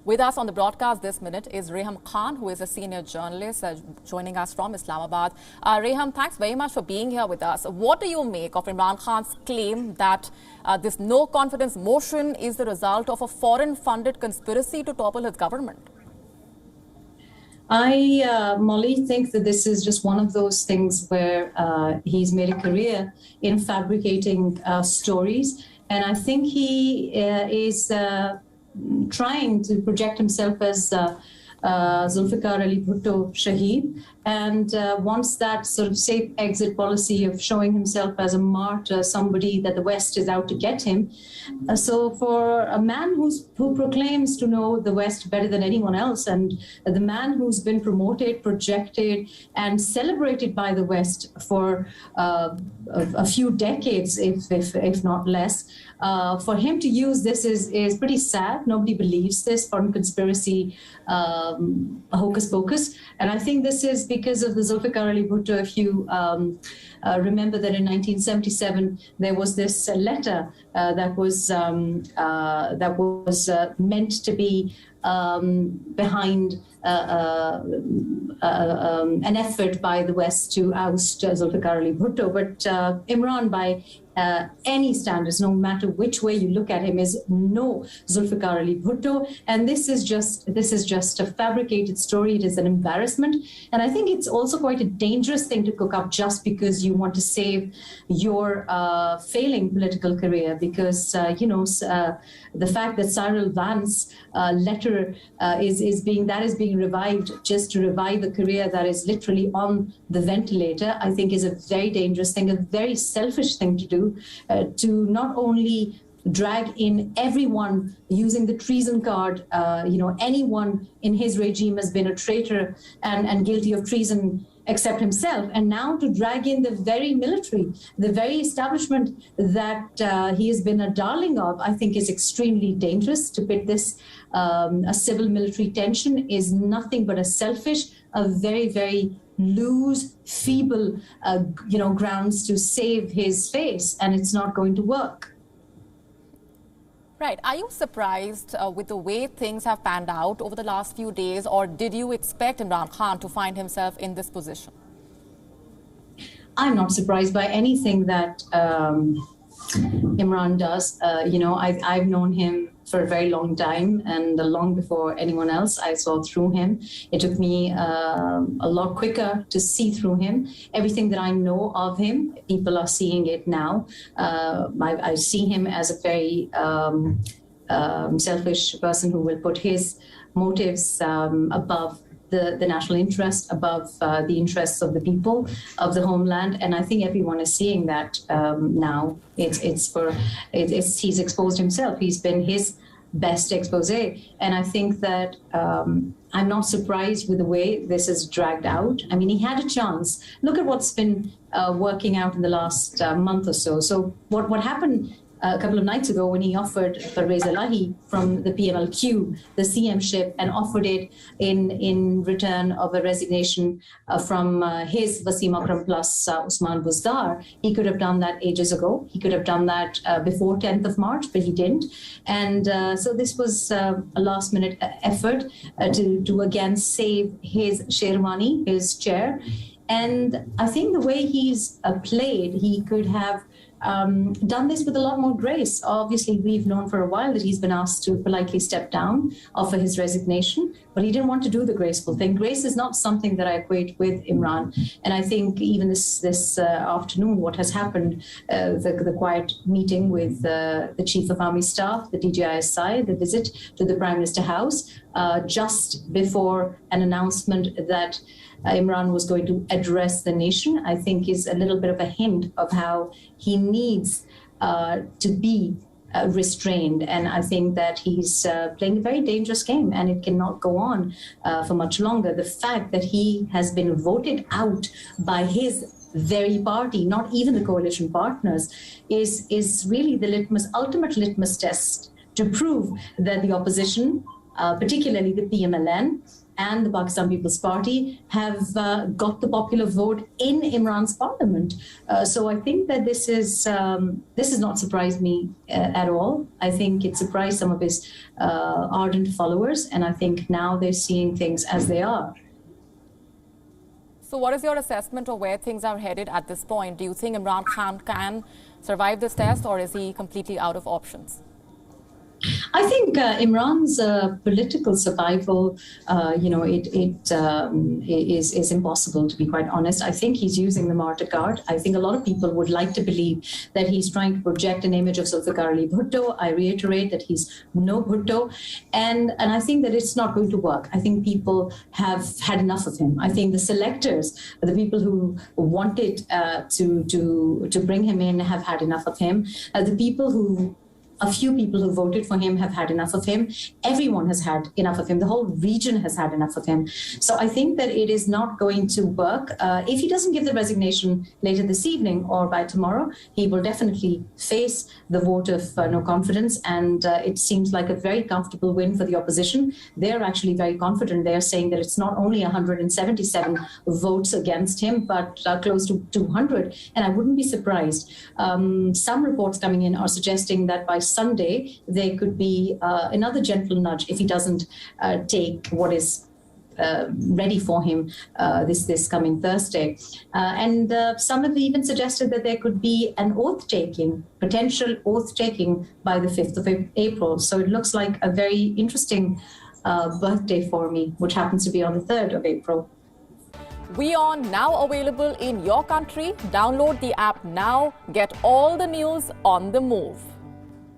With us on the broadcast this minute is Reham Khan, who is a senior journalist joining us from Islamabad. Reham, thanks very much for being here with us. What do you make of Imran Khan's claim that this no-confidence motion is the result of a foreign-funded conspiracy to topple his government? Molly, think that this is just one of those things where he's made a career in fabricating stories. And I think he is trying to project himself as Zulfikar Ali Bhutto Shaheed, and wants that sort of safe exit policy of showing himself as a martyr, somebody that the West is out to get him. So for a man who proclaims to know the West better than anyone else, and the man who's been promoted, projected, and celebrated by the West for a few decades, if not less, for him to use this is pretty sad. Nobody believes this foreign conspiracy hocus pocus. And I think this is because of the Zulfikar Ali Bhutto. If you remember that in 1977, there was this letter that was meant to be behind an effort by the West to oust Zulfikar Ali Bhutto. But Imran, by any standards, no matter which way you look at him, is no Zulfikar Ali Bhutto. And this is just a fabricated story. It is an embarrassment. And I think it's also quite a dangerous thing to cook up just because you want to save your failing political career. Because, the fact that Cyril Vance letter is being revived just to revive a career that is literally on the ventilator, I think is a very dangerous thing, a very selfish thing to do, to not only drag in everyone using the treason card. Anyone in his regime has been a traitor and guilty of treason except himself, and now to drag in the very military, the very establishment that he has been a darling of, I think is extremely dangerous. To pit this, a civil-military tension is nothing but a selfish, a very, very loose, feeble, grounds to save his face, and it's not going to work. Right. Are you surprised with the way things have panned out over the last few days, or did you expect Imran Khan to find himself in this position? I'm not surprised by anything that Imran does. I've known him for a very long time, and long before anyone else. I saw through him. It took me a lot quicker to see through him. Everything that I know of him, people are seeing it now. I see him as a very selfish person who will put his motives above the national interest, above the interests of the people of the homeland. And I think everyone is seeing that now. He's exposed himself. He's been his best expose. And I think that I'm not surprised with the way this is dragged out. I mean, he had a chance. Look at what's been working out in the last month or so. So what happened a couple of nights ago when he offered Parvez Elahi from the PMLQ the CM-ship and offered it in return of a resignation from his Wasim Akram plus Usman Buzdar. He could have done that ages ago. He could have done that before 10th of March, but he didn't. And so this was a last-minute effort to again save his Sherwani, his chair. And I think the way he's played, he could have done this with a lot more grace. Obviously, we've known for a while that he's been asked to politely step down, offer his resignation, but he didn't want to do the graceful thing. Grace is not something that I equate with Imran. And I think even this afternoon, what has happened, the quiet meeting with the Chief of Army Staff, the DGISI, the visit to the Prime Minister House, just before an announcement that Imran was going to address the nation, I think is a little bit of a hint of how he needs to be restrained. And I think that he's playing a very dangerous game, and it cannot go on for much longer. The fact that he has been voted out by his very party, not even the coalition partners, is really the ultimate litmus test to prove that the opposition, particularly the PMLN, and the Pakistan People's Party have got the popular vote in Imran's parliament. So I think that this has not surprised me at all. I think it surprised some of his ardent followers, and I think now they're seeing things as they are. So what is your assessment of where things are headed at this point? Do you think Imran Khan can survive this test, or is he completely out of options? I think Imran's political survival, is impossible, to be quite honest. I think he's using the martyr card. I think a lot of people would like to believe that he's trying to project an image of Zulfikar Ali Bhutto. I reiterate that he's no Bhutto, and I think that it's not going to work. I think people have had enough of him. I think the selectors, the people who wanted to bring him in, have had enough of him. A few people who voted for him have had enough of him. Everyone has had enough of him. The whole region has had enough of him. So I think that it is not going to work. If he doesn't give the resignation later this evening or by tomorrow, he will definitely face the vote of no confidence. And it seems like a very comfortable win for the opposition. They're actually very confident. They're saying that it's not only 177 votes against him, but close to 200. And I wouldn't be surprised. Some reports coming in are suggesting that by Sunday, there could be another gentle nudge if he doesn't take what is ready for him this coming Thursday. And some have even suggested that there could be an potential oath-taking by the 5th of April. So it looks like a very interesting birthday for me, which happens to be on the 3rd of April. WION now available in your country. Download the app now. Get all the news on the move.